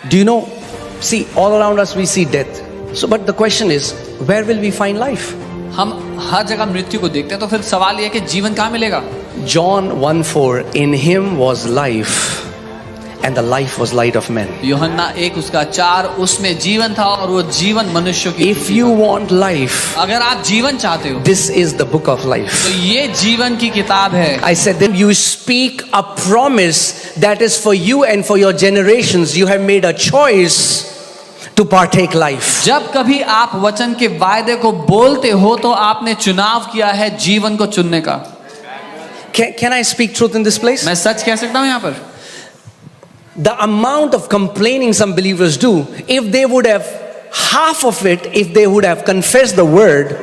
Do you know, see, all around us we see death. So, but the question is, where will we find life? हम हर जगह मृत्यु को देखते हैं, तो फिर सवाल ये है कि जीवन कहाँ मिलेगा? John 1:4, in him was life, and the life was light of men. यूहन्ना 1:4, उसमें जीवन था और वो जीवन मनुष्यों की। If you want life, अगर आप जीवन चाहते हो, this is the book of life. तो ये जीवन की किताब है। I said that you speak a promise that is for you and for your generations. You have made a choice to partake life. जब कभी आप वचन के वायदे को बोलते हो तो आपने चुनाव किया है जीवन को चुनने का। Can I speak truth in this place? मैं सच कह सकता हूँ यहाँ पर। The amount of complaining some believers do, if they would have half of it, if they would have confessed the word,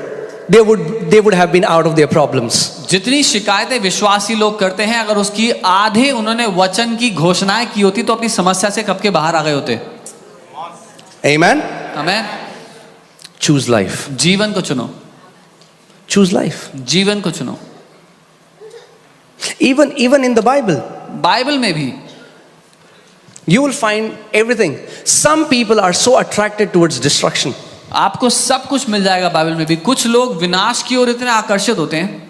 they would have been out of their problems. जितनी शिकायतें विश्वासी लोग करते हैं, अगर उसकी आधे उन्होंने वचन की घोषणाएं की होती तो अपनी समस्या से कब के बाहर आ गए होते। Amen. आमेन। Choose life. जीवन को चुनो। Choose life. जीवन को चुनो। Even in the Bible, Bible में भी you will find everything. Some people are so attracted towards destruction. आपको सब कुछ मिल जाएगा बाइबल में भी। कुछ लोग विनाश की ओर इतने आकर्षित होते हैं,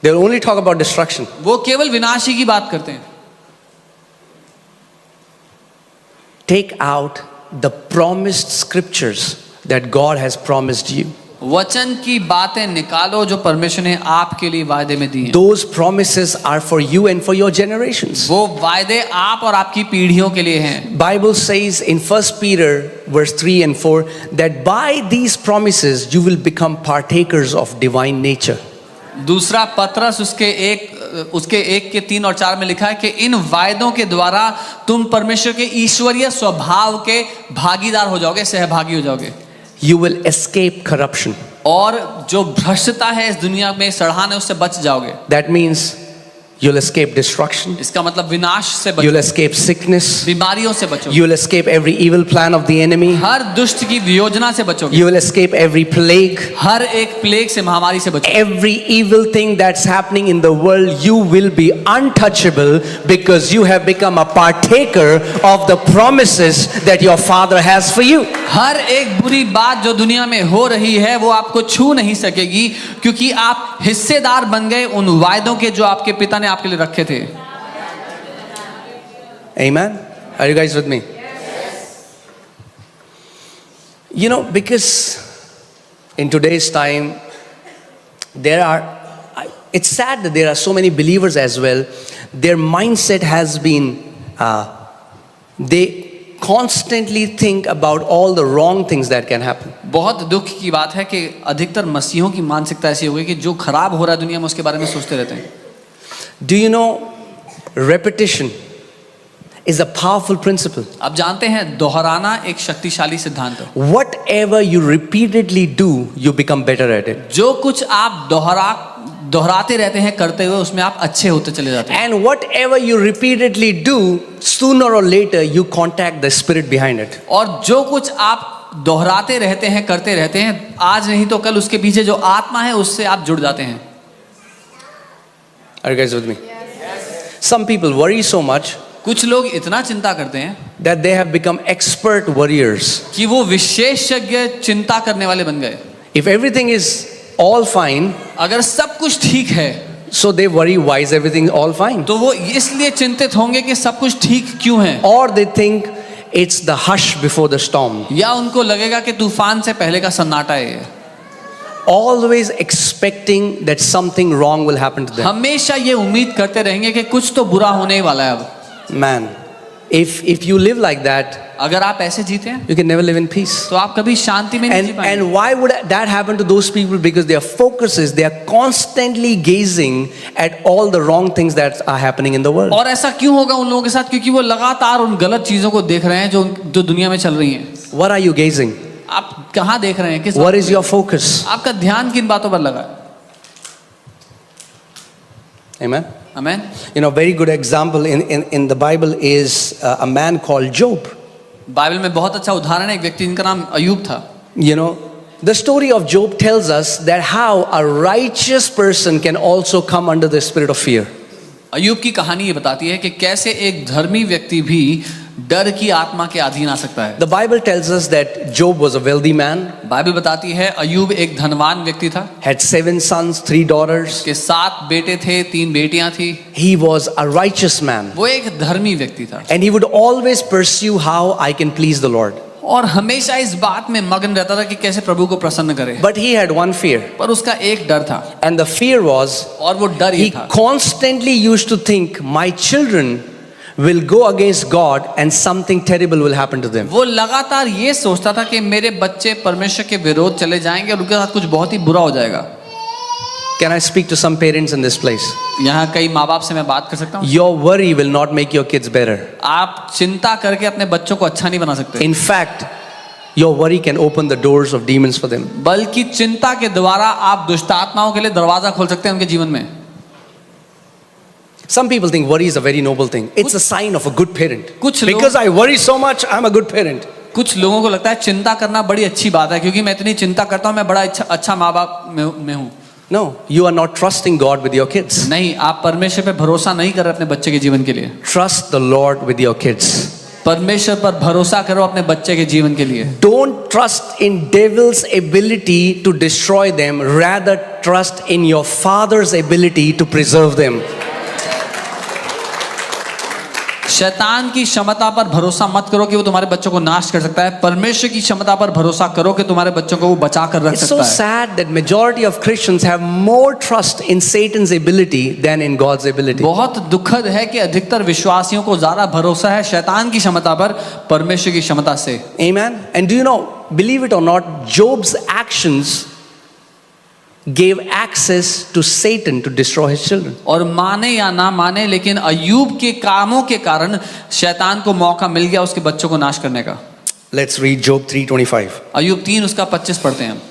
They will only talk about destruction. वो केवल विनाश ही की बात करते हैं। Take out the promised scriptures that God has promised you. वचन की बातें निकालो जो परमेश्वर ने आपके लिए वायदे में दी हैं। Those promises are for you and for your generations. वो वायदे आप और आपकी पीढ़ियों के लिए हैं। Bible says in 1 Peter verse 3 and 4 that by these promises you will become partakers of divine nature. दूसरा पत्रस उसके 1 के 3 और 4 में लिखा है कि इन वायदों के द्वारा तुम परमेश्वर के ईश्वरीय स्वभाव के भागीदार हो जाओगे, सहभागी हो जाओगे। You will escape corruption. और जो भ्रष्टता है इस दुनिया में सड़ान है, उससे बच जाओगे। That means you'll escape destruction. इसका मतलब विनाश से You'll बचोगे, escape sickness. बीमारियों से बचोगे, You'll escape every evil plan of the enemy. हर दुष्ट की योजना से बचोगे, You will escape every plague. हर एक प्लेग से, महामारी से बचोगे। Every evil thing that's happening in the world, you will be untouchable because you have become a partaker of the promises that your Father has for you. हर एक बुरी बात जो दुनिया में हो रही है वो आपको छू नहीं सकेगी, क्योंकि आप हिस्सेदार बन गए उन वायदों के जो आपके पिता ने आपके लिए रखे थे। Amen. Are you guys with me? You know, because in today's time it's sad that there are so many believers as well. Their mindset has been they constantly think about all the wrong things that can happen. बहुत दुख की बात है कि अधिकतर मसीहों की मानसिकता ऐसी हो गई कि जो खराब हो रहा है दुनिया में उसके बारे में सोचते रहते हैं। Do you know repetition is a powerful principle? आप जानते हैं दोहराना एक शक्तिशाली सिद्धांत है। Whatever you repeatedly do, you become better at it. जो कुछ आप दोहराते रहते हैं करते हुए, उसमें आप अच्छे होते चले जाते हैं। And whatever you repeatedly do, sooner or later you contact the spirit behind it. और जो कुछ आप दोहराते रहते हैं, करते रहते हैं, आज नहीं तो कल उसके पीछे जो आत्मा है उससे आप जुड़ जाते हैं। Are you guys with me? Some people worry so much कुछ लोग इतना चिंता करते हैं that they have become expert worriers. कि वो विशेषज्ञ चिंता करने वाले बन गए। If everything is all fine, अगर सब कुछ ठीक है, so they worry why is everything all fine? तो वो इसलिए चिंतित होंगे कि सब कुछ ठीक क्यों है। Or they think it's the hush before the storm. या उनको लगेगा कि तूफान से पहले का सन्नाटा है ये। Always expecting that something wrong will happen to them. हमेशा ये उम्मीद करते रहेंगे कि कुछ तो बुरा होने ही वाला है अब। Man, if you live like that, अगर आप ऐसे जीते हैं you can never live in peace. तो आप कभी शांति में नहीं जी पाएंगे। And why would that happen to those people? Because their focus is they are constantly gazing at all the wrong things that are happening in the world. और ऐसा क्यों होगा उन लोगों के साथ? क्योंकि वो लगातार उन गलत चीजों को देख रहे हैं जो दुनिया में चल रही हैं। What are you gazing? आप कहाँ देख रहे हैं? किस What is your focus? आपका ध्यान किन बातों पर लगा है? Amen. Amen. You know, very good example in the Bible is a man called Job. Bible में बहुत अच्छा उदाहरण है एक व्यक्ति जिनका नाम अय्यूब था। You know, the story of Job tells us that how a righteous person can also come under the spirit of fear. अय्यूब की कहानी ये बताती है कि कैसे एक धर्मी व्यक्ति भी डर की आत्मा के अधीन आ सकता है। The Bible tells us that Job was a wealthy man, Bible बताती है अय्यूब एक धनवान व्यक्ति था, had 7 sons, 3 daughters. के 7 बेटे थे, 3 बेटियां थी। He was a righteous man, वो एक धर्मी व्यक्ति था and he would always pursue how I can please the Lord. और हमेशा इस बात में मगन रहता था कि कैसे प्रभु को प्रसन्न करे। But he had one fear, पर उसका एक डर था, and the fear was और वो डर ये he था, constantly used to think, my children will go against God and something terrible will happen to them. वो लगातार ये सोचता था कि मेरे बच्चे परमेश्वर के विरोध चले जाएंगे और उनके साथ कुछ बहुत ही बुरा हो जाएगा। Can I speak to some parents in this place? यहाँ कई माँ बाप से मैं बात कर सकता हूँ। Your worry will not make your kids better. आप चिंता करके अपने बच्चों को अच्छा नहीं बना सकते। In fact, your worry can open the doors of demons for them. बल्कि चिंता के द्वारा आप दुष्ट आत्माओं के लिए दरवाजा खोल सकते हैं उनके जीवन में। Some people think worry is a very noble thing. It's a sign of a good parent. कुछ लोग- Because I worry so much, I'm a good parent. कुछ लोगों को लगता है चिंता करना बड़ी अच्छी बात है, क्योंकि मैं इतनी चिंता करता हूँ मैं बड़ा अच्छा माँ बाप में हूँ। No, you are not trusting God with your kids. नहीं, आप परमेश्वर पे भरोसा नहीं कर रहे अपने बच्चे के जीवन के लिए। Trust the Lord with your kids. परमेश्वर पर भरोसा करो अपने बच्चे के जीवन के लिए। Don't trust in devil's ability to destroy them. Rather trust in your Father's ability to preserve them. शैतान की क्षमता पर भरोसा मत करो कि वो तुम्हारे बच्चों को नाश कर सकता है। परमेश्वर की क्षमता पर भरोसा करो कि तुम्हारे बच्चों को वो बचा कर रख It's सकता so है। sad that majority of Christians have more trust in Satan's ability than in God's ability. बहुत दुखद है कि अधिकतर विश्वासियों को ज्यादा भरोसा है शैतान की क्षमता पर परमेश्वर की क्षमता से। Amen. And do you know, believe it or not, Job's actions gave access to Satan to destroy his children. और माने या ना माने, लेकिन अय्यूब के कामों के कारण शैतान को मौका मिल गया उसके बच्चों को नाश करने का। Let's read Job 3:25. अय्यूब 3 उसका 25 पढ़ते हैं।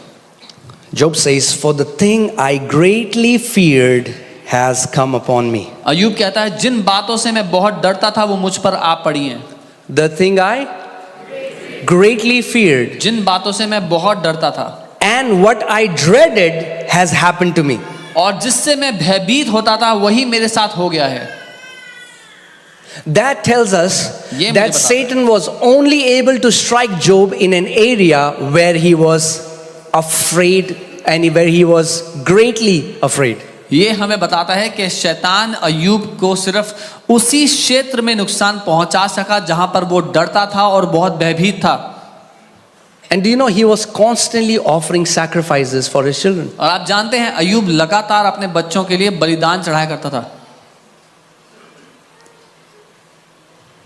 Job says, "For the thing I greatly feared has come upon me." अय्यूब कहता है जिन बातों से मैं बहुत डरता था वो मुझ पर आ पड़ी हैं। The thing I greatly feared जिन बातों से मैं बहुत डरता था and what I dreaded has happened to me. और जिससे मैं भयभीत होता था वही मेरे साथ हो गया है। That tells us ये मुझे that बताता है। Satan was only able to strike Job in an area where he was afraid and where he was greatly afraid. ये हमें बताता है कि शैतान अय्यूब को सिर्फ उसी क्षेत्र में नुकसान पहुंचा सका जहां पर वो डरता था और बहुत भयभीत था। And do you know, he was constantly offering sacrifices for his children. और आप जानते हैं अय्यूब लगातार अपने बच्चों के लिए बलिदान चढ़ाया करता था।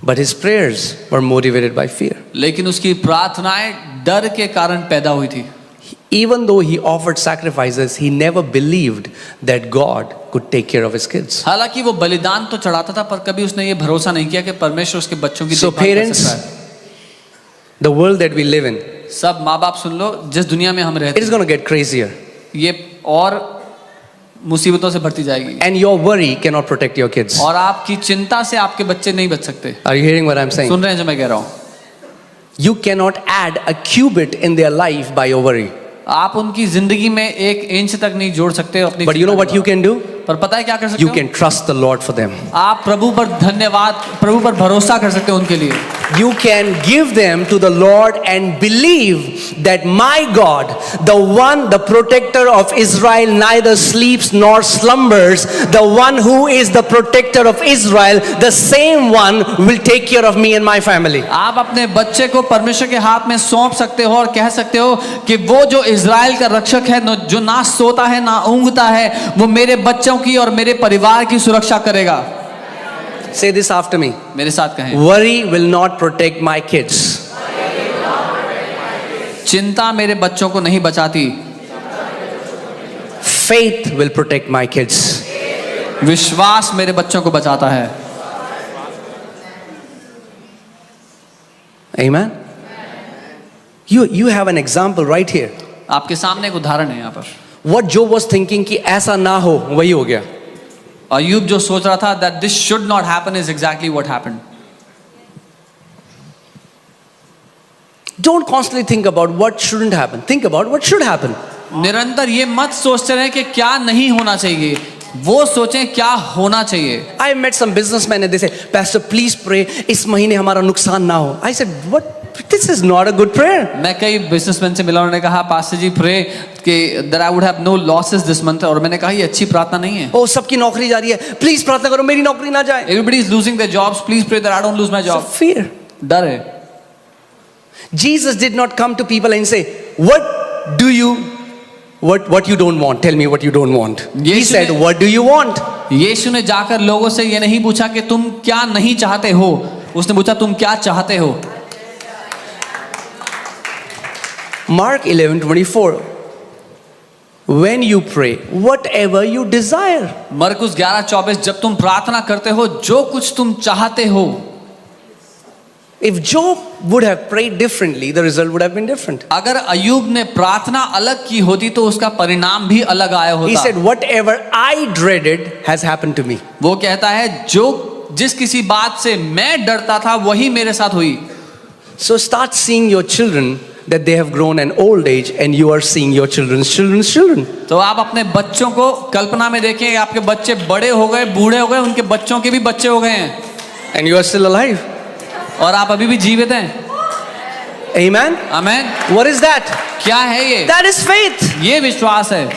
But his prayers were motivated by fear. लेकिन उसकी प्रार्थनाएं डर के कारण पैदा हुई थी। Even though he offered sacrifices, he never believed that God could take care of his kids. हालांकि वो बलिदान तो चढ़ाता था पर कभी उसने ये भरोसा नहीं किया कि परमेश्वर उसके बच्चों की So देखभाल कर parents, सकता है। the world that we live in, सब माँ बाप सुन लो, जिस दुनिया में हम it रहते is हैं going to get crazier. ये और मुसीबतों से भरती जाएगी। And your worry cannot protect your kids. और आपकी चिंता से आपके बच्चे नहीं बच सकते। Are you hearing what I'm saying? सुन रहे हैं जो मैं कह रहा हूँ? You cannot add a cubit in their life by your worry. आप उनकी जिंदगी में 1 इंच तक नहीं जोड़ सकते अपनी। But you know what you can do? पर पता है क्या कर सकते You हो? can trust the Lord for them. आप प्रभु पर भरोसा कर सकते हो उनके लिए। You can give them to the Lord and believe that my God, the one, the protector of Israel, neither sleeps nor slumbers, the one who is the protector of Israel, the same one will take care of me and my family. आप अपने बच्चे को परमेश्वर के हाथ में सौंप सकते हो और कह सकते हो कि वो जो इज़राइल का रक्षक है, जो ना सोता है ना ऊँघता है, वो मेरे बच्चों की और मेरे परिवार की सुरक्षा करेगा। Say this after me. मेरे साथ कहें, Worry will not protect my kids. चिंता मेरे बच्चों को नहीं बचाती, Faith will protect my kids. विश्वास मेरे बच्चों को बचाता है। Amen. You have an example right here. आपके सामने एक उदाहरण है यहाँ पर। What Job was thinking कि ऐसा ना हो, वही हो गया. अय्यूब जो सोच रहा था that this should not happen is exactly what happened. Don't constantly think about what shouldn't happen. Think about what should happen. निरंतर ये मत सोचते रहे कि क्या नहीं होना चाहिए, वो सोचें क्या होना चाहिए। I met some businessmen and they say, Pastor, please pray, इस महीने हमारा नुकसान ना हो. I said, what? This is not a good prayer. मैं कई बिजनेसमैन से मिला, उन्होंने कहा पास्टर जी प्रे कि that I would have no losses this month, और मैंने कहा ये अच्छी प्रार्थना नहीं है। Oh, सबकी नौकरी जा रही है, प्लीज प्रार्थना करो मेरी नौकरी ना जाए. Everybody is losing their jobs, please pray that I don't lose my So job। fear. डर है। Jesus did not come to people and say, what you don't want? Tell me what you don't want. He Yesu said, ने- what do you want? यीशु ने जाकर लोगों से ये नहीं पूछा कि तुम क्या नहीं चाहते हो, उसने पूछा तुम क्या चाहते हो। Mark 11:24. When you pray, whatever you desire. मरकुस 11:24, जब तुम प्रार्थना करते हो जो कुछ तुम चाहते हो। If Job would have prayed differently, the result would have been different. अगर अयूब ने प्रार्थना अलग की होती तो उसका परिणाम भी अलग आया He होता। said, whatever I dreaded has happened to me. वो कहता है जो जिस किसी बात से मैं डरता था वही मेरे साथ हुई। So start seeing your children that they have grown an old age and you are seeing your children's children's children. तो आप अपने बच्चों को कल्पना में देखें, आपके बच्चे बड़े हो गए, बूढ़े हो गए, उनके बच्चों के भी बच्चे हो गए हैं And you are still alive. और आप अभी भी जीवित हैं। Amen? आमीन। What is that? क्या है ये? That is faith. ये विश्वास है।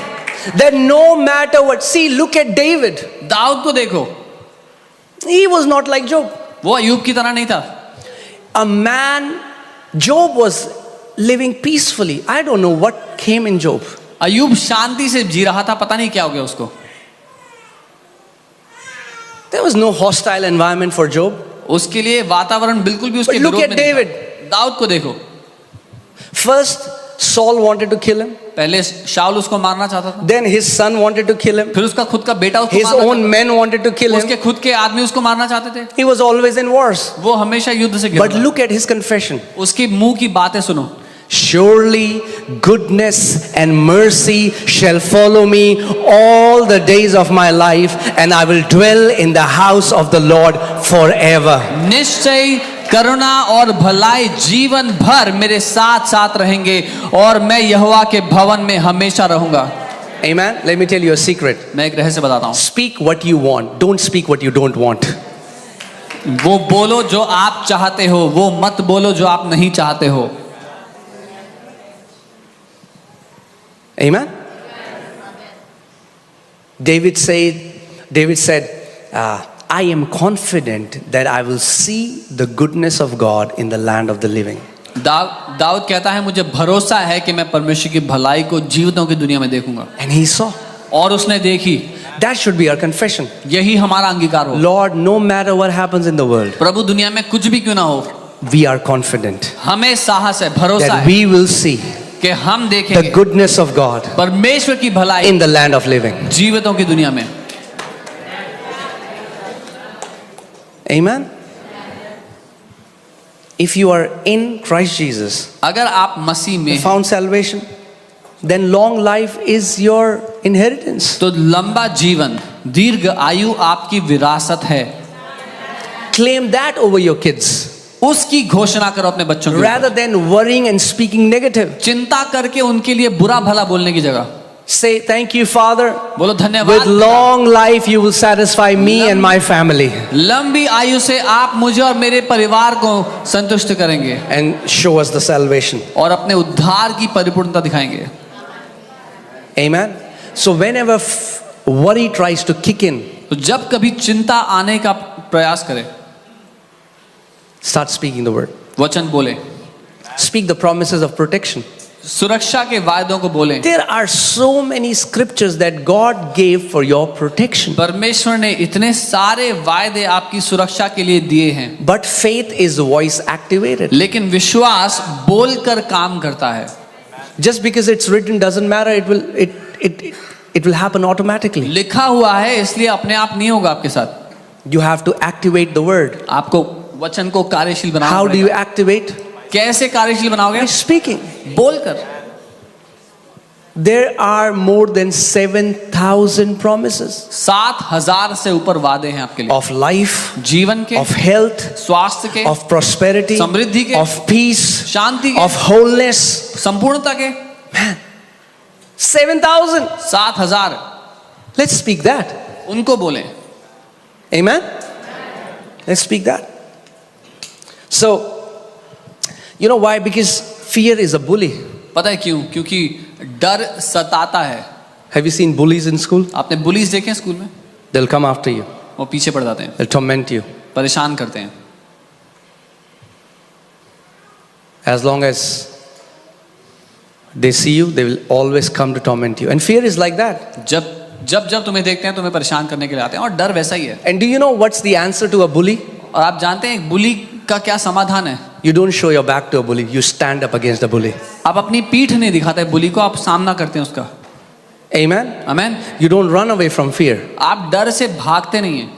That no matter what. See, look at David. Dawood को देखो, He was not like Job. वो अयूब की तरह नहीं था। A man, Job was living peacefully. I don't know what came in Job. Ayub शांति से जी रहा था, पता नहीं क्या हो गया उसको। There was no hostile environment for Job. उसके लिए वातावरण बिल्कुल भी उसके But look विरोध at में नहीं David. था। दाऊद को देखो, First, Saul wanted to kill him. पहले शाऊल उसको मारना चाहता था, Then his son wanted to kill him. फिर उसका खुद का बेटा उसको His मारना own men wanted to kill चाहता था, उसके him. खुद के आदमी उसको मारना चाहते थे। He was always in wars. वो हमेशा युद्ध से घिरा But था। look at his confession. उसकी मुंह की बातें सुनो, Surely goodness and mercy shall follow me all the days of my life, and I will dwell in the house of the Lord forever. निश्चय करुणा और भलाई जीवन भर मेरे साथ साथ रहेंगे और मैं यहोवा के भवन में हमेशा रहूंगा। Amen. Let me tell you a secret. मैं एक रहस्य बताता हूँ, Speak what you want. Don't speak what you don't want. वो बोलो जो आप चाहते हो, वो मत बोलो जो आप नहीं चाहते हो। Amen. David said, I am confident that I will see the goodness of God in the land of the living. Dawood कहता है मुझे भरोसा है कि मैं परमेश्वर की भलाई को जीवितों की दुनिया में देखूंगा, And he saw. और उसने देखी। That should be our confession. यही हमारा अंगीकार हो। Lord, no matter what happens in the world, प्रभु दुनिया में कुछ भी क्यों ना हो, we are confident हमें साहस है, भरोसा that है we will see कि हम the देखेंगे goodness of God परमेश्वर की भलाई in the land of living. जीवितों की दुनिया में। Amen. If you are in Christ Jesus, अगर आप मसीह में हैं, found salvation, then long life is your inheritance. तो लंबा जीवन, दीर्घ आयु आपकी विरासत है। Claim that over your kids उसकी घोषणा करो अपने बच्चों के ऊपर। rather than worrying and speaking negative. चिंता करके उनके लिए बुरा भला बोलने की जगह Say, thank you, Father. बोलो With धन्यवाद, long life, you will satisfy me and my family. लंबी आयु से आप मुझे और मेरे परिवार को संतुष्ट करेंगे And show us the salvation. और अपने उद्धार की परिपूर्णता दिखाएंगे। Amen. So whenever worry tries to kick in, तो जब कभी चिंता आने का प्रयास करें, start speaking the word. वचन बोले, Speak the promises of protection. सुरक्षा के वायदों को बोले। There are so many scriptures that God gave for your protection. परमेश्वर ने इतने सारे वायदे आपकी सुरक्षा के लिए दिए हैं, But faith is voice activated. लेकिन विश्वास बोलकर काम करता है। Just because it's written doesn't matter. It will happen automatically. लिखा हुआ है इसलिए अपने आप नहीं होगा आपके साथ। You have to activate the word. आपको वचन को कार्यशील बनाना How do पड़ेगा। you activate? कैसे कार्यशील बनाओगे? By speaking. बोलकर। There are more than 7,000 promises 7,000 से ऊपर वादे हैं आपके लिए, of life, जीवन के, of health, स्वास्थ्य के, of prosperity, समृद्धि के, of peace, शांति के, of wholeness. संपूर्णता के। 7,000. 7,000। Let's speak that. उनको बोलें। Amen? Let's speak that. So, you know why? Because fear is a bully. पता है क्यों? क्योंकि डर सताता है। Have you seen bullies in school? आपने बुलीज देखे हैं स्कूल में? They'll come after you. वो पीछे पड़ जाते हैं, They'll torment you. परेशान करते हैं। As long as they see you, they will always come to torment you. And fear is like that. जब तुम्हें देखते हैं तुम्हें परेशान करने के लिए आते हैं, और डर वैसा ही है। And do you know what's the answer to a bully? और आप जानते हैं एक बुली का क्या समाधान है? You don't show your back to a bully. You stand up against the bully. आप अपनी पीठ नहीं दिखाते बुली को, आप सामना करते हैं उसका। Amen? Amen. You don't run away from fear. आप डर से भागते नहीं हैं।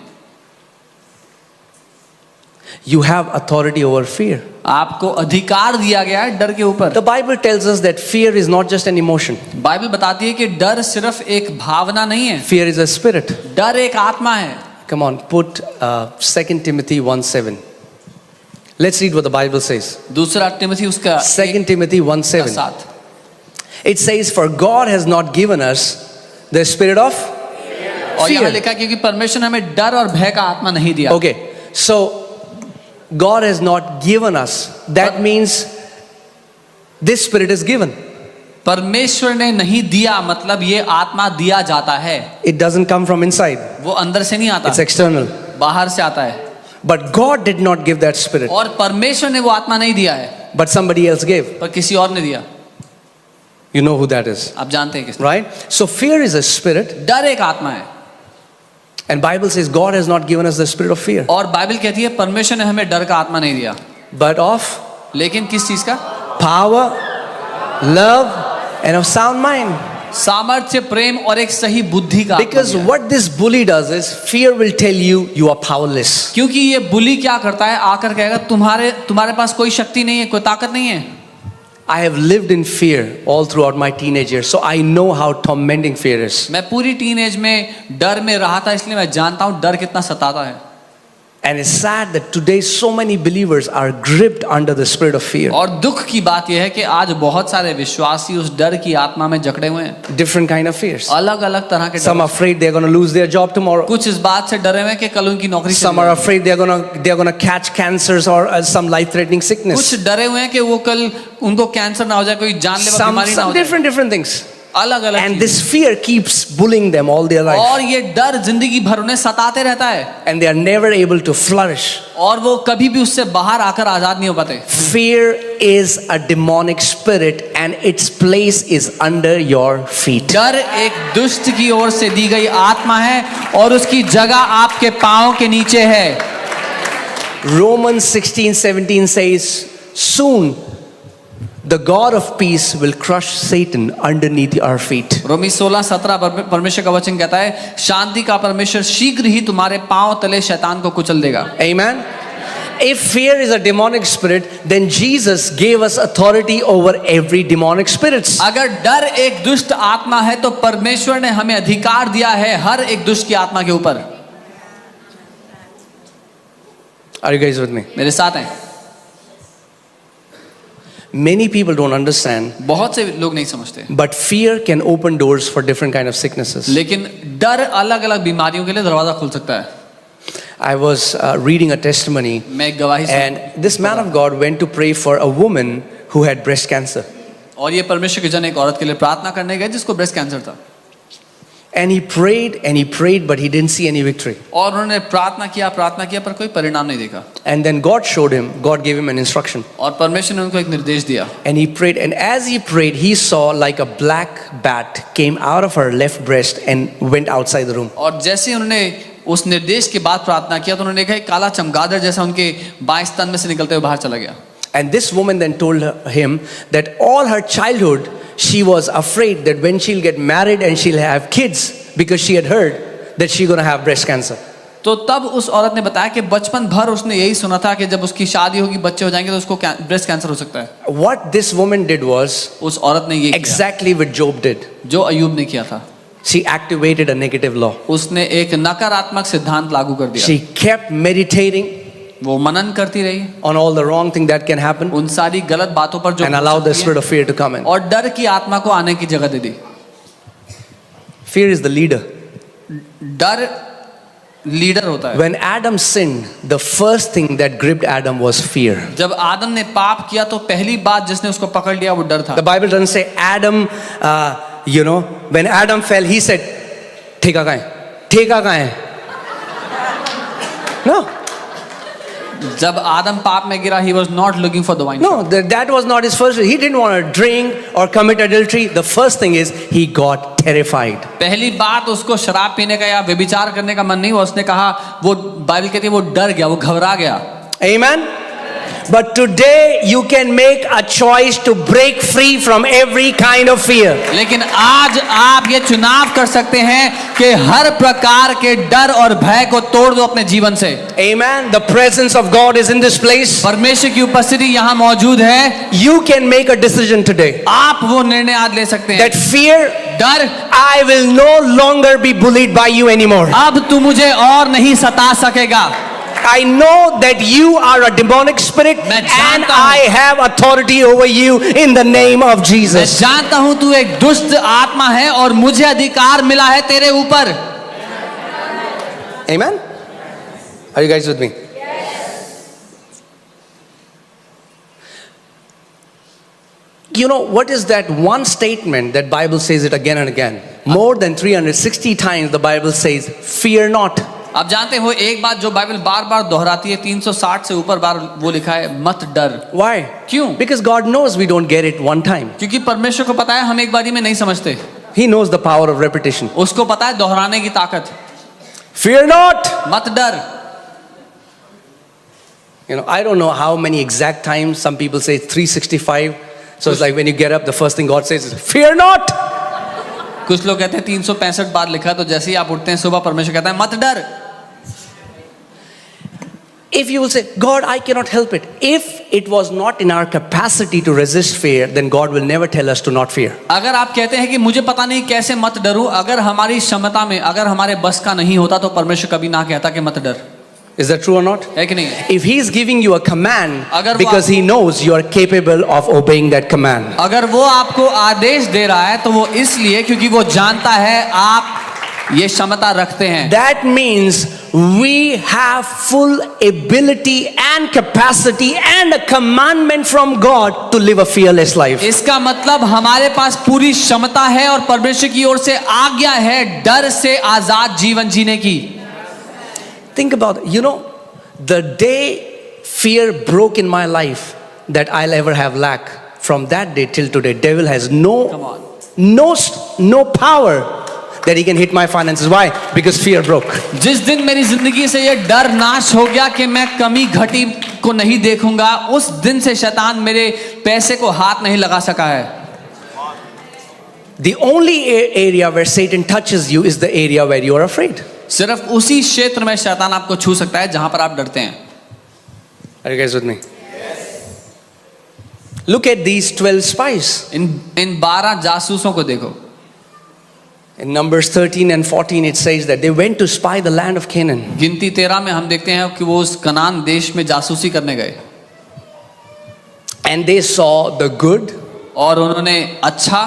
You have authority over fear. आपको अधिकार दिया गया है डर के ऊपर। The Bible tells us that fear is not just an emotion. Bible बताती है कि डर सिर्फ एक भावना नहीं है, Fear is a spirit. डर एक आत्मा है। Come on, put 2 Timothy 1:7. Let's read what the Bible says. दूसरा तिमोथी उसका 2 Timothy 1:7. 7। It says, "For God has not given us the spirit of और यहाँ fear." लिखा है क्योंकि परमेश्वर ने हमें डर और भय का आत्मा नहीं दिया। Okay, so God has not given us. That means this spirit is given. परमेश्वर ने नहीं दिया मतलब ये आत्मा दिया जाता है। It doesn't come from inside. वो अंदर से नहीं आता, It's external. बाहर से आता है। But God did not give that spirit. और परमेश्वर ने वो आत्मा नहीं दिया है, But somebody else gave. पर किसी और ने दिया। You know who that is, आप जानते हैं किसने? right? So fear is a spirit. डर एक आत्मा है। And Bible says God has not given us the spirit of fear. और बाइबल कहती है परमेश्वर ने हमें डर का आत्मा नहीं दिया, But of लेकिन किस चीज का? power, love, and of sound mind. सामर्थ्य, प्रेम और एक सही बुद्धि का आत्मा Because दिया है। what this bully does is fear will tell you you are powerless. क्योंकि ये बुली क्या करता है, आकर कहेगा तुम्हारे पास कोई शक्ति नहीं है, कोई ताकत नहीं है। I have lived in fear all throughout my teenage years, so I know how tormenting fear is. मैं पूरी टीनेज में डर में रहा था, इसलिए मैं जानता हूँ डर कितना सताता है। And it's sad that today so many believers are gripped under the spirit of fear. और दुख की बात यह है कि आज बहुत सारे विश्वासी उस डर की आत्मा में जकड़े हुए हैं। Different kind of fears. अलग अलग तरह के Some डर। are afraid they're going to lose their job tomorrow. कुछ इस बात से डरे हुए हैं कि कल उनकी नौकरी Some are afraid they're going to catch cancers or some life-threatening sickness. कुछ डरे हुए हैं कि वो कल उनको कैंसर ना हो जाए, कोई जानलेवा बीमारी ना Some हो जाए। different things. अलग अलग And this fear keeps bullying them all their life. और ये डर जिंदगी भर उन्हें सताते रहता है And they are never able to flourish. और वो कभी भी उससे बाहर आकर आजाद नहीं हो पाते। Fear is a demonic spirit and its place is under your feet. डर एक दुष्ट की ओर से दी गई आत्मा है और उसकी जगह आपके पांव के नीचे है। Romans 16:17 says, "Soon the God of peace will crush Satan underneath our feet." रोमी 16:17 परमेश्वर का वचन कहता है शांति का परमेश्वर शीघ्र ही तुम्हारे पांव तले शैतान को कुचल देगा। Amen. If fear is a demonic spirit, then Jesus gave us authority over every demonic spirits. अगर डर एक दुष्ट आत्मा है तो परमेश्वर ने हमें अधिकार दिया है हर एक दुष्ट की आत्मा के ऊपर। Are you guys with me? मेरे साथ हैं। Many people don't understand, बहुत से लोग नहीं समझते, but fear can open doors for different kind of sicknesses. लेकिन डर अलग अलग बीमारियों के लिए दरवाजा खोल सकता है। I was reading a testimony, मैं एक गवाही and this man of God went to pray for a woman who had breast cancer. और ये परमेश्वर के जन एक औरत के लिए प्रार्थना करने गए जिसको ब्रेस्ट कैंसर था। And he prayed, but he didn't see any victory. और उन्होंने प्रार्थना किया पर कोई परिणाम नहीं देखा। And then God gave him an instruction. और परमेश्वर ने उनको एक निर्देश दिया। And he prayed, and as he prayed, he saw like a black bat came out of her left breast and went outside the room. और जैसे उन्होंने उस निर्देश के बाद प्रार्थना किया तो उन्होंने देखा एक काला चमगादड़ जैसा उनके बाएं स्तन में से निकलते हुए बाहर चला गया। And this woman then told him that all her childhood she was afraid that when she'll get married and she'll have kids, because she had heard that she's going to have breast cancer. तो तब उस औरत ने बताया कि बचपन भर उसने यही सुना था कि जब उसकी शादी होगी बच्चे हो जाएंगे तो उसको ब्रेस्ट कैंसर हो सकता है। What this woman did was उस औरत ने ये exactly what Job did. जो अय्यूब ने किया था। She activated a negative law. उसने एक नकारात्मक सिद्धांत लागू कर दिया। She kept meditating वो मनन करती रही on all the wrong thing that can happen उन सारी गलत बातों पर जो and allowed the spirit of fear to come in. और डर की आत्मा को आने की जगह दे दी। Fear is the leader. डर लीडर होता है। When Adam sinned, the first thing that gripped Adam was fear. जब आदम ने पाप किया तो पहली बात जिसने उसको पकड़ लिया वो डर था। The Bible doesn't say Adam, when Adam fell, he said, ठेका कहाँ है? ठेका कहाँ है? No. जब आदम पाप में गिरा, he was not looking for the wine. No, that was not his first. He didn't want to drink or commit adultery. The first thing is he got terrified. पहली बात उसको शराब पीने का या व्यभिचार करने का मन नहीं हुआ। उसने कहा, वो बाइबल कहती है वो डर गया, वो घबरा गया। Amen. But today you can make a choice to break free from every kind of fear. लेकिन आज आप ये चुनाव कर सकते हैं कि हर प्रकार के डर और भय को तोड़ दो अपने जीवन से। Amen. The presence of God is in this place. परमेश्वर की उपस्थिति यहाँ मौजूद है। You can make a decision today. आप वो निर्णय आज ले सकते हैं। That fear, डर, I will no longer be bullied by you anymore. अब तू मुझे और नहीं सता सकेगा। I know that you are a demonic spirit and I have authority over you in the name of मैं Jesus. जानता हूं तू एक दुष्ट आत्मा है और मुझे अधिकार मिला है तेरे ऊपर। Amen. Are you guys with me? You know what is that one statement that Bible says it again and again? More than 360 times the Bible says, fear not. आप जानते हो एक बात जो बाइबल बार बार दोहराती है, 360 से ऊपर बार वो लिखा है, मत डर। Why? क्यों? Because God knows we don't get it one time. क्योंकि परमेश्वर को पता है हम एक बारी में नहीं समझते। He knows the power of repetition. उसको पता है दोहराने की ताकत। Fear not. मत डर। You know, I don't know how many exact times. Some people say 365. So it's like when you get up, the first thing God says is, fear not. कुछ लोग कहते हैं 365 बार लिखा है, तो जैसे ही आप उठते हैं सुबह परमेश्वर कहता है मत डर। If you will say, God, I cannot help it. If it was not in our capacity to resist fear, then God will never tell us to not fear. अगर आप कहते हैं कि मुझे पता नहीं कैसे मत डरूं, अगर हमारी क्षमता में, अगर हमारे बस का नहीं होता तो परमेश्वर कभी ना कहता कि मत डर। Is that true or not? है कि नहीं? If He is giving you a command अगर because He knows you are capable of obeying that command. अगर वो आपको आदेश दे रहा है तो वो इसलिए क्योंकि वो जानता है आप ये क्षमता रखते हैं। That means we have full ability and capacity and a commandment from God to live a fearless life. इसका मतलब हमारे पास पूरी क्षमता है और परमेश्वर की ओर से आज्ञा है डर से आजाद जीवन जीने की। Think about it. You know, the day fear broke in my life that I'll ever have lack, from that day till today, devil has no power that he can hit my finances. Why? Because fear broke. जिस दिन मेरी जिंदगी से ये डर नाश हो गया कि मैं कमी घटी को नहीं देखूंगा, उस दिन से शैतान मेरे पैसे को हाथ नहीं लगा सका है। The only area where Satan touches you is the area where you are afraid. सिर्फ उसी क्षेत्र में शैतान आपको छू सकता है जहां पर आप डरते हैं। Are you guys with me? Look at these 12 spies. इन 12 जासूसों को देखो। In Numbers 13 and 14 it says that they went to spy the land of Canaan. गिनती 13 में हम देखते हैं कि वो उस कनान देश में जासूसी करने गए। And they saw the good. और उन्होंने अच्छा,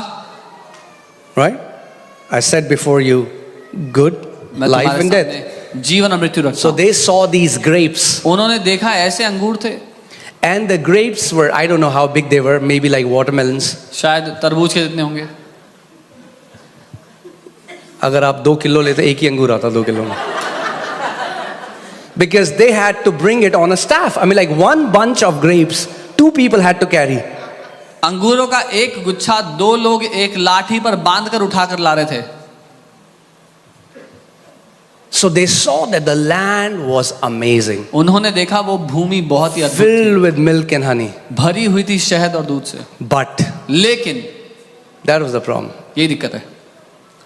right? I said before you, good, life and death. जीवन और मृत्यु रखा। So they saw these grapes. उन्होंने देखा ऐसे अंगूर थे। And the grapes were, I don't know how big they were, maybe like watermelons. शायद तरबूज के जितने होंगे। अगर आप 2 किलो लेते, एक ही अंगूर आता 2 किलो में. Because they had to bring it on a staff. I mean, like one bunch of grapes, 2 people had to carry. अंगूरों का एक गुच्छा 2 लोग एक लाठी पर बांधकर उठाकर ला रहे थे। So they saw that the land was amazing. उन्होंने देखा वो भूमि बहुत ही अद्भुत Filled with milk and honey. थी, भरी हुई थी शहद और दूध से। But लेकिन that was the problem. ये दिक्कत है,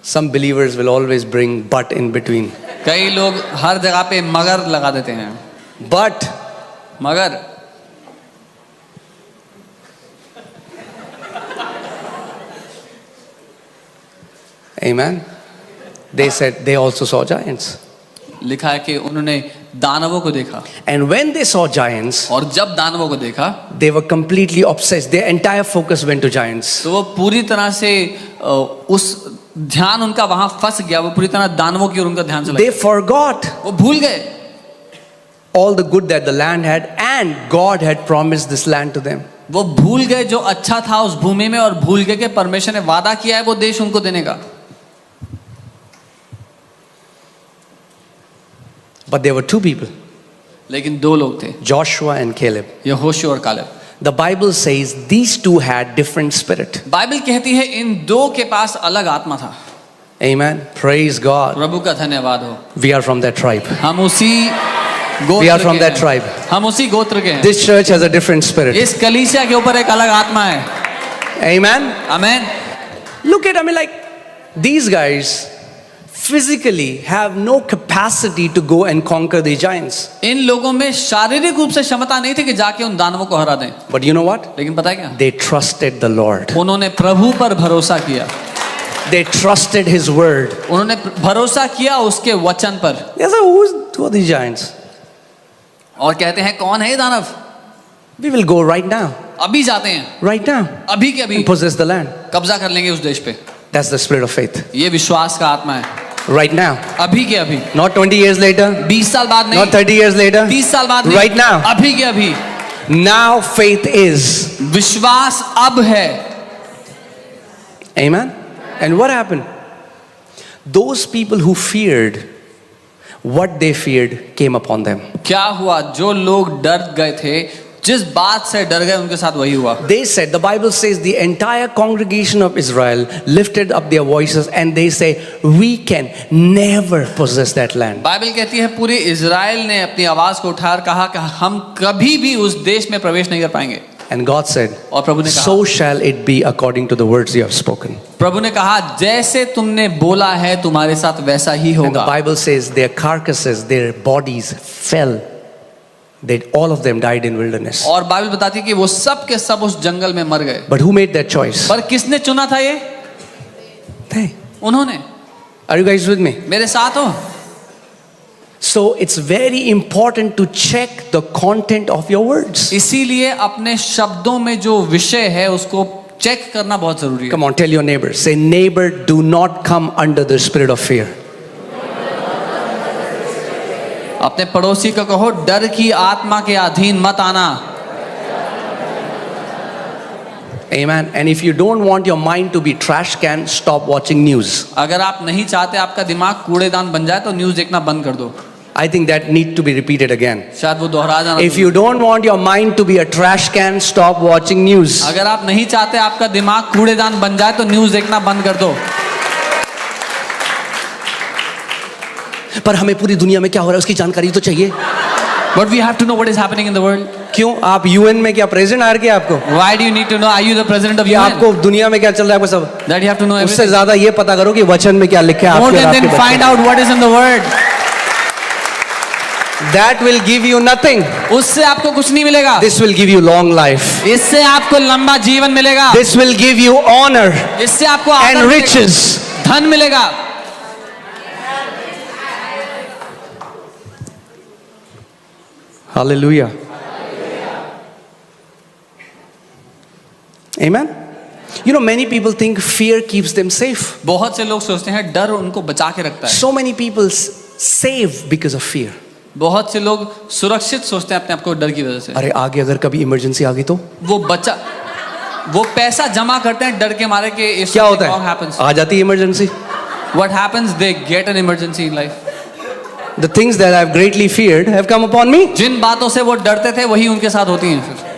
Some believers will always bring but in between. कई लोग हर जगह पे मगर लगा देते हैं। But मगर amen. They said they also saw giants. लिखा है कि उन्होंने दानवों को देखा, And when they saw giants, और जब दानवों को देखा they were completely obsessed. Their entire focus went to giants. तो वो पूरी तरह से उस ध्यान उनका वहां फंस गया, वो पूरी तरह दानवों की ओर उनका ध्यान चला They गया। forgot वो भूल गए all the good that the land had, and God had promised this land to them. वो भूल गए जो अच्छा था उस भूमि में, और भूल गए कि परमेश्वर ने वादा किया है वो देश उनको देने का। But there were two people, लेकिन दो लोग थे, Joshua and Caleb. यहोशू और Caleb. The Bible says these two had different spirit. Bible कहती है इन दो के पास अलग आत्मा था। Amen. Praise God. प्रभु का धन्यवाद हो। We are from that tribe. हम उसी We गोत्र are from के that हैं। tribe. हम उसी गोत्र के हैं। This church has a different spirit. इस कलीसिया के ऊपर एक अलग आत्मा है। Amen. Amen. Look at, I mean, like, these guys physically have no capacity to go and conquer the giants. इन लोगों में शारीरिक रूप से क्षमता नहीं थी कि जाके उन दानवों को हरा दें, But you know what? लेकिन पता है क्या, They trusted the Lord. उन्होंने प्रभु पर भरोसा किया। They trusted His word. उन्होंने भरोसा किया उसके वचन पर। They said, who are these giants? और कहते हैं कौन है ये दानव? We will go right now. अभी जाते हैं, Right now. अभी के अभी And possess the land. कब्जा कर लेंगे उस देश पे। That's the spirit of faith. ये विश्वास का आत्मा है। Right now. अभी के अभी, Not 20 years later. 20 साल बाद नहीं, Not 30 years later. 30 साल बाद नहीं, Right now. अभी के अभी। Now faith is. विश्वास अब है। Amen. And what happened? Those people who feared, what they feared came upon them. क्या हुआ? जो लोग डर गए थे, जिस बात से डर गए उनके साथ वही हुआ। They said, the Bible says, the entire congregation of Israel lifted up their voices and they say, we can never possess that land. Bible कहती है पूरे इजराइल ने अपनी आवाज को उठाकर कहा कि हम कभी भी उस देश में प्रवेश नहीं कर पाएंगे। And God said, और प्रभु ने कहा, so shall it be according to the words you have spoken. प्रभु ने कहा जैसे तुमने बोला है तुम्हारे साथ वैसा ही And the होगा। Bible says their carcasses, their bodies fell. All of them died in wilderness. और बाइबल बताती है कि वो सब के सब उस जंगल में मर गए। But who made that choice? पर किसने चुना था ये? They. उन्होंने। Are you guys with me? मेरे साथ हो? So it's very important to check the content of your words. इसीलिए अपने शब्दों में जो विषय है उसको चेक करना बहुत जरूरी है। Come on, tell your neighbor. Say, neighbor, do not come under the spirit of fear. अपने पड़ोसी को कहो डर की आत्मा के अधीन मत आना। Amen. And if you don't want your mind to be trash can, stop watching news. अगर आप नहीं चाहते आपका दिमाग कूड़ेदान बन जाए तो न्यूज़ देखना बंद कर दो। I think that need to be repeated again. शायद वो दोहरा जाना। If you don't want your mind to be a trash can, stop watching news. अगर आप नहीं चाहते आपका दिमाग कूड़ेदान बन जाए तो न्यूज़ देखना बंद कर दो। पर हमें पूरी दुनिया में क्या हो रहा है उसकी जानकारी तो चाहिए। But we have to know what is happening in the world. क्यों? आप यूएन में क्या प्रेसिडेंट हार गया आपको? Why do you need to know? Are you the president of या UN? आपको दुनिया में क्या चल रहा है आपको सब? That you have to know उससे everything. ज्यादा ये पता करो कि वचन में क्या लिखा है More आपके और than आपके then बच्चों find out what is in the word. में। That will give you nothing. उससे आपको कुछ नहीं मिलेगा। This will give you long life. इससे आपको लंबा जीवन मिलेगा। This will give you honor इससे आपको आदर and मिलेगा, riches. धन मिलेगा। Hallelujah. Amen. You know, many people think fear keeps them safe. बहुत से लोग सोचते हैं डर उनको बचा के रखता है। So many people save because of fear. बहुत से लोग सुरक्षित सोचते हैं अपने आप को डर की वजह से। अरे आगे अगर कभी इमरजेंसी आ गई तो वो पैसा जमा करते हैं डर के मारे कि if क्या होता something wrong है? happens. आ जाती है emergency. What happens? They get an emergency in life. The things that I've greatly feared have come upon me. जिन बातों से वो डरते थे वही उनके साथ होती हैं फिर।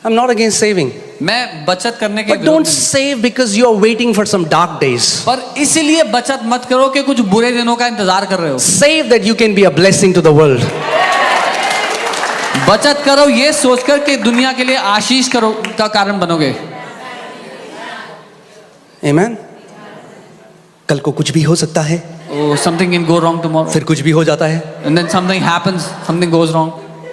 I'm not against saving. मैं बचत करने के But विरोध don't में नहीं। save because you are waiting for some dark days. पर इसीलिए बचत मत करो कि कुछ बुरे दिनों का इंतजार कर रहे हो। Save that you can be a blessing to the world. बचत करो ये सोचकर कि दुनिया के लिए आशीष करो का कारण बनोगे। Amen. कल को कुछ भी हो सकता है, Oh, something can go wrong tomorrow. फिर कुछ भी हो जाता है. And then something happens, something goes wrong.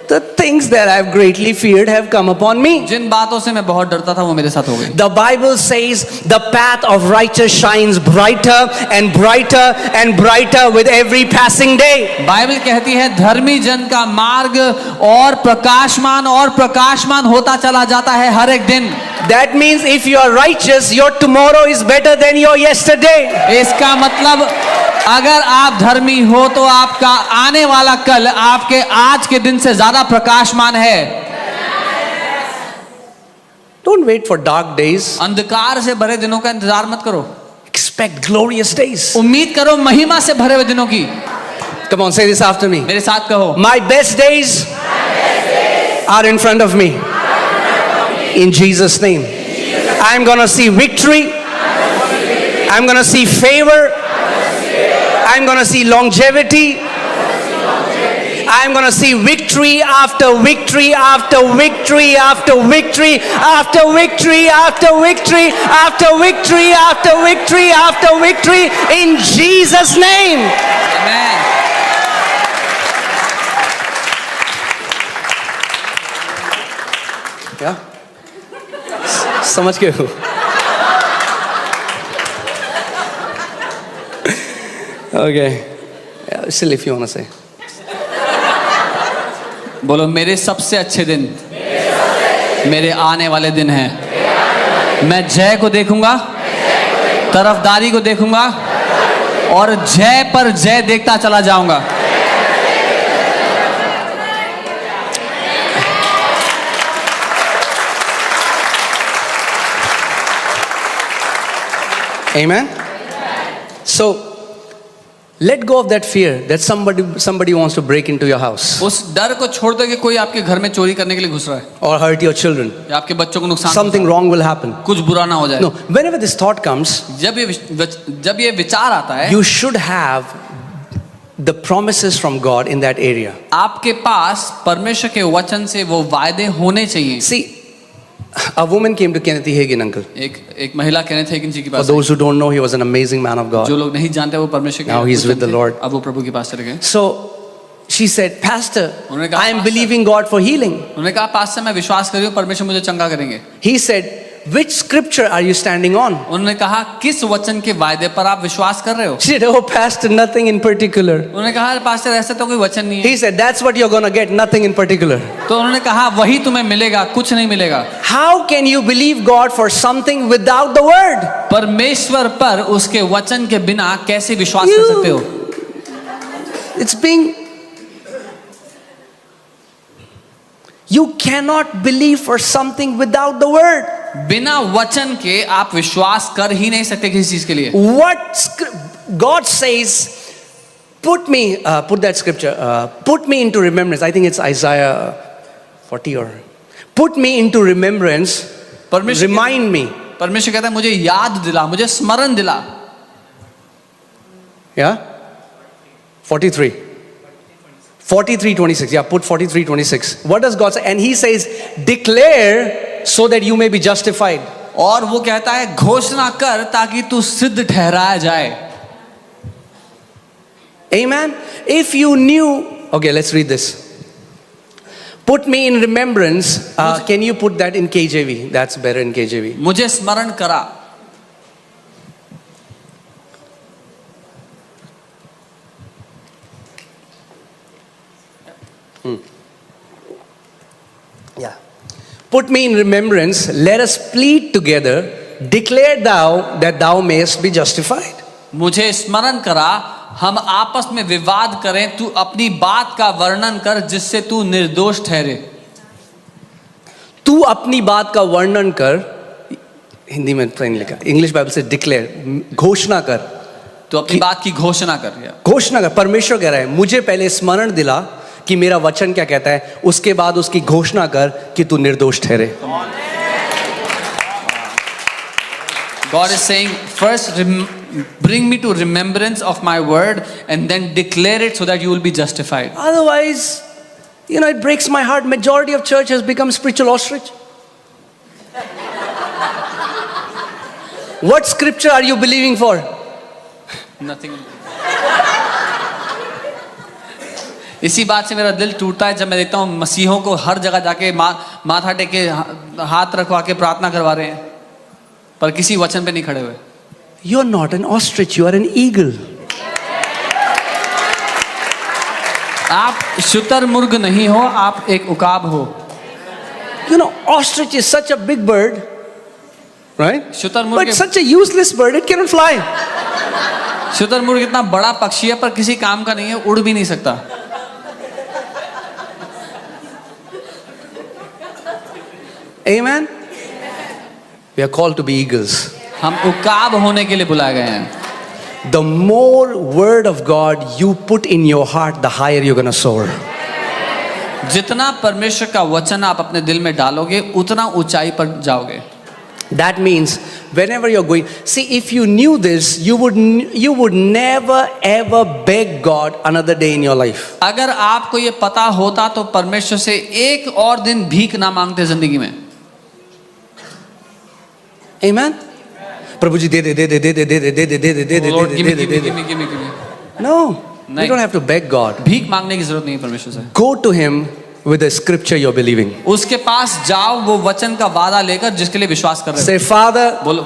The things that I've greatly feared have come upon me. जिन बातों से मैं बहुत डरता था वो मेरे साथ हो गई। The Bible says the path of righteous shines brighter and brighter and brighter with every passing day. Bible कहती है धर्मी जन का मार्ग और प्रकाशमान होता चला जाता है हर एक दिन। That means if you are righteous, your tomorrow is better than your yesterday. इसका मतलब अगर आप धर्मी हो तो आपका आने वाला कल आपके आज के दिन से ज्यादा प्रकाशमान है। Don't wait for dark days. अंधकार से भरे दिनों का इंतजार मत करो, Expect glorious days. उम्मीद करो महिमा से भरे हुए दिनों की। Come on, say this after me. मेरे साथ कहो, My best days are in front of me. In Jesus' name. I'm going to see victory. I'm going to see favor. I'm going to see longevity. I'm going to see victory after victory after victory after victory after victory after victory after victory after victory after victory in Jesus' name. Amen. Yeah? समझ गए हो? Okay. Yeah, still if you want to say. बोलो, मेरे सबसे अच्छे दिन मेरे आने वाले दिन हैं। मैं जय को देखूंगा, तरफदारी को देखूंगा और जय पर जय देखता चला जाऊंगा। Amen. So let go of that fear that somebody wants to break into your house उस डर को छोड़ दो कि कोई आपके घर में चोरी करने के लिए घुस रहा है or hurt your children. या आपके बच्चों को नुकसान Something wrong will happen. कुछ बुरा ना हो जाए। No, whenever this thought comes, जब ये विचार आता है, you should have the promises from God in that area. आपके पास परमेश्वर के वचन से वो वायदे होने चाहिए। See, a woman came to Kenneth E. Hagin, uncle. एक महिला केनेथ हेगिन जी के For pass those who don't know, he was an amazing man of God. जो लोग नहीं जानते वो परमेश्वर के Now he's with the Lord. अब वो प्रभु के पास चले गए। So she said, Pastor, उन्होंने कहा, I am "Pastor." believing God for healing. उन्होंने कहा, पास्टर मैं विश्वास कर रही हूँ परमेश्वर मुझे चंगा करेंगे। He said, which scripture are you standing on? उन्होंने कहा, किस वचन के वायदे पर आप विश्वास कर रहे हो? She said, oh, Pastor, nothing in particular. उन्होंने कहा, पास्टर ऐसा तो कोई वचन नहीं है। He said, that's what you're going to get, nothing in particular. तो उन्होंने कहा, वही तुम्हें मिलेगा, कुछ नहीं मिलेगा। How can you believe God for something without the word? परमेश्वर पर उसके वचन के बिना कैसे विश्वास कर सकते हो? It's being... You cannot believe for something without the word. बिना वचन के आप विश्वास कर ही नहीं सकते किसी चीज के लिए। What God says, put that scripture, put me into remembrance. I think it's Isaiah 40 or put me into remembrance. Remind me. परमेश्वर कहता है मुझे याद दिला, मुझे स्मरण दिला। Yeah? 43:26. Yeah, put 43:26. What does God say? And he says, declare so that you may be justified. और वो कहता है घोषणा कर ताकि तू सिद्ध ठहराया जाए। Amen. If you knew, okay, let's read this. Put me in remembrance. Can you put that in KJV? That's better in KJV. मुझे स्मरण करा। Yeah. Put me in remembrance. Let us plead together. Declare thou that thou mayest be justified. मुझे स्मरण करा, हम आपस में विवाद करें, तू अपनी बात का वर्णन कर जिससे तू निर्दोष ठहरे। तू अपनी बात का वर्णन कर, हिंदी में प्लेन लिखा, इंग्लिश बाइबल से डिक्लेयर, घोषणा कर। तो अपनी बात की घोषणा कर। घोषणा कर। परमेश्वर कह रहा है मुझे पहले स्मरण दिला कि मेरा वचन क्या कहता है, उसके बाद उसकी घोषणा कर कि तू निर्दोष ठहरे। God is saying, first bring me to remembrance of my word and then declare it so that you will be justified. Otherwise, it breaks my heart. Majority of church has become spiritual ostrich. What scripture are you believing for? Nothing. इसी बात से मेरा दिल टूटता है जब मैं देखता हूँ मसीहों को हर जगह जाके माथा टेके हाथ रखवा के प्रार्थना करवा रहे हैं, पर किसी वचन पे नहीं खड़े हुए। You are not an ostrich, you are an eagle. आप शुतुरमुर्ग नहीं हो, आप एक उकाब हो। Ostrich is such a big bird. right? शुतुरमुर्ग But such a useless bird, it cannot fly. शुतुरमुर्ग इतना बड़ा पक्षी है पर किसी काम का नहीं है, उड़ भी नहीं सकता. Amen? We are called to be eagles. हम उकाब होने के लिए बुलाए गए हैं. The more word of God you put in your heart, the higher you're going to soar. जितना परमेश्वर का वचन आप अपने दिल में डालोगे उतना ऊंचाई पर जाओगे. That means whenever you're going, see, if you knew this, you would never ever beg God another day in your life. अगर आपको ये पता होता तो परमेश्वर से एक और दिन भीख ना मांगते जिंदगी में. Amen? प्रभु जी दे दे दे दे दे दे दे दे दे दे दे दे दे Lord, give me, दे give me, दे. give me, give me, give me. No, नहीं. you don't have to beg God. भीख मांगने की जरूरत नहीं है परमेश्वर से. Go to Him with the scripture you're believing. उसके पास जाओ वो वचन का वादा लेकर जिसके लिए विश्वास कर रहे हो. Say, Father, बोलो